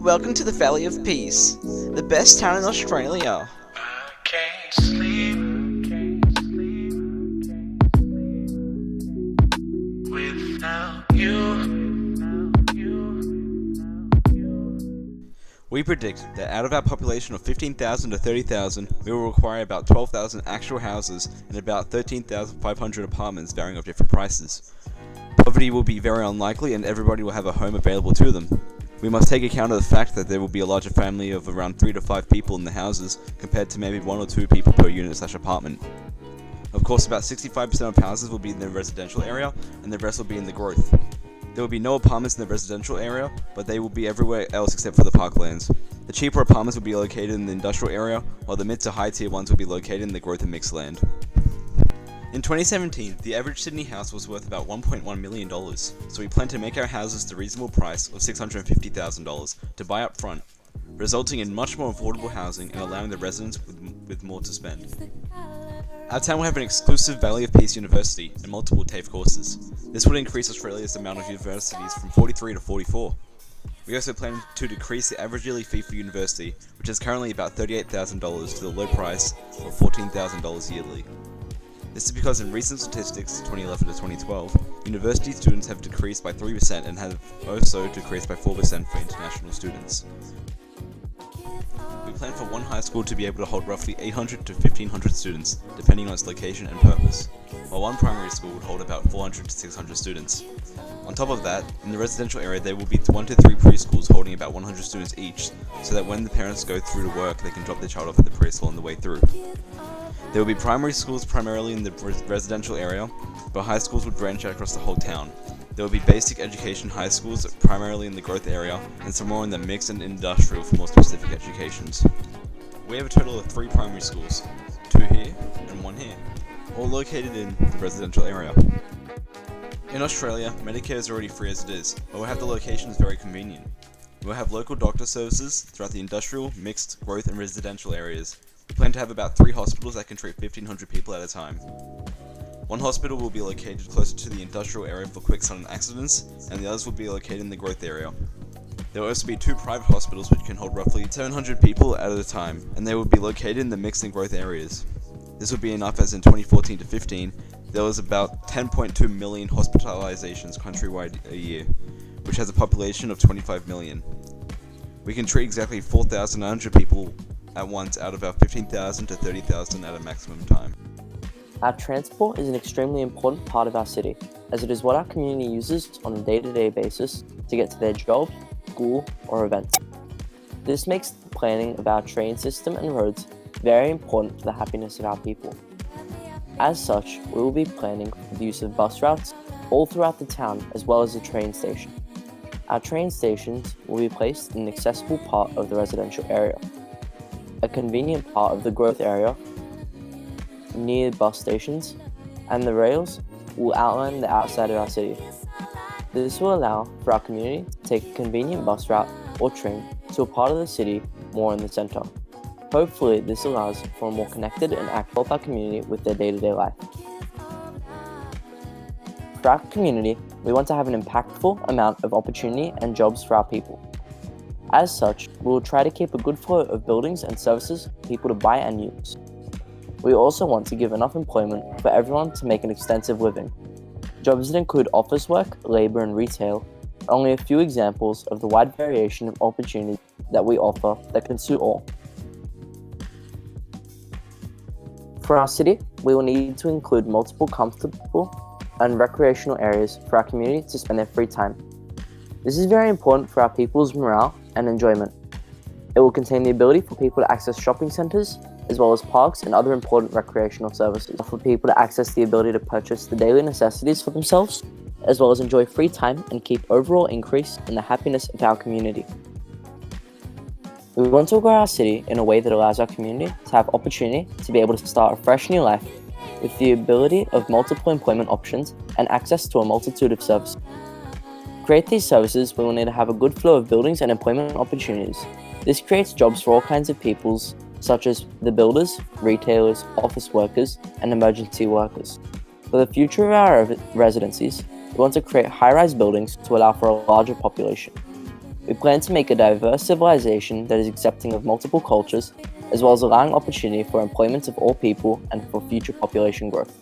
Welcome to the Valley of Peace, the best town in Australia. I can't sleep without you. We predict that out of our population of 15,000 to 30,000, we will require about 12,000 actual houses and about 13,500 apartments varying of different prices. Poverty will be very unlikely and everybody will have a home available to them. We must take account of the fact that there will be a larger family of around 3 to 5 people in the houses compared to maybe 1 or 2 people per unit/apartment. Of course, about 65% of houses will be in the residential area and the rest will be in the growth. There will be no apartments in the residential area, but they will be everywhere else except for the parklands. The cheaper apartments will be located in the industrial area, while the mid to high tier ones will be located in the growth and mixed land. In 2017, the average Sydney house was worth about $1.1 million, so we plan to make our houses the reasonable price of $650,000 to buy up front, resulting in much more affordable housing and allowing the residents with more to spend. Our town will have an exclusive Valley of Peace University and multiple TAFE courses. This would increase Australia's amount of universities from 43 to 44. We also plan to decrease the average yearly fee for university, which is currently about $38,000 to the low price of $14,000 yearly. This is because in recent statistics, 2011 to 2012, university students have decreased by 3% and have also decreased by 4% for international students. We plan for one high school to be able to hold roughly 800 to 1,500 students, depending on its location and purpose, while one primary school would hold about 400 to 600 students. On top of that, in the residential area there will be 1 to 3 preschools holding about 100 students each, so that when the parents go through to work they can drop their child off at the preschool on the way through. There will be primary schools primarily in the residential area, but high schools would branch out across the whole town. There will be basic education high schools primarily in the growth area, and some more in the mixed and industrial for more specific educations. We have a total of 3 primary schools, 2 here and 1 here, all located in the residential area. In Australia, Medicare is already free as it is, but we'll have the locations very convenient. We'll have local doctor services throughout the industrial, mixed, growth and residential areas. We plan to have about 3 hospitals that can treat 1,500 people at a time. One hospital will be located closer to the industrial area for quick sudden accidents, and the others will be located in the growth area. There will also be 2 private hospitals which can hold roughly 700 people at a time, and they will be located in the mixed and growth areas. This will be enough as in 2014 to 15, there was about 10.2 million hospitalizations countrywide a year, which has a population of 25 million. We can treat exactly 4,900 people at once out of our 15,000 to 30,000 at a maximum time. Our transport is an extremely important part of our city, as it is what our community uses on a day-to-day basis to get to their jobs, school, or events. This makes the planning of our train system and roads very important for the happiness of our people. As such, we will be planning for the use of bus routes all throughout the town as well as the train station. Our train stations will be placed in an accessible part of the residential area, a convenient part of the growth area near bus stations, and the rails will outline the outside of our city. This will allow for our community to take a convenient bus route or train to a part of the city more in the centre. Hopefully this allows for a more connected and active with our community with their day-to-day life. For our community, we want to have an impactful amount of opportunity and jobs for our people. As such, we will try to keep a good flow of buildings and services for people to buy and use. We also want to give enough employment for everyone to make an extensive living. Jobs that include office work, labour and retail are only a few examples of the wide variation of opportunities that we offer that can suit all. For our city, we will need to include multiple comfortable and recreational areas for our community to spend their free time. This is very important for our people's morale and enjoyment. It will contain the ability for people to access shopping centres, as well as parks and other important recreational services, for people to access the ability to purchase the daily necessities for themselves, as well as enjoy free time and keep overall increase in the happiness of our community. We want to grow our city in a way that allows our community to have opportunity to be able to start a fresh new life with the ability of multiple employment options and access to a multitude of services. To create these services, we will need to have a good flow of buildings and employment opportunities. This creates jobs for all kinds of peoples, such as the builders, retailers, office workers, and emergency workers. For the future of our residencies, we want to create high-rise buildings to allow for a larger population. We plan to make a diverse civilization that is accepting of multiple cultures, as well as allowing opportunity for employment of all people and for future population growth.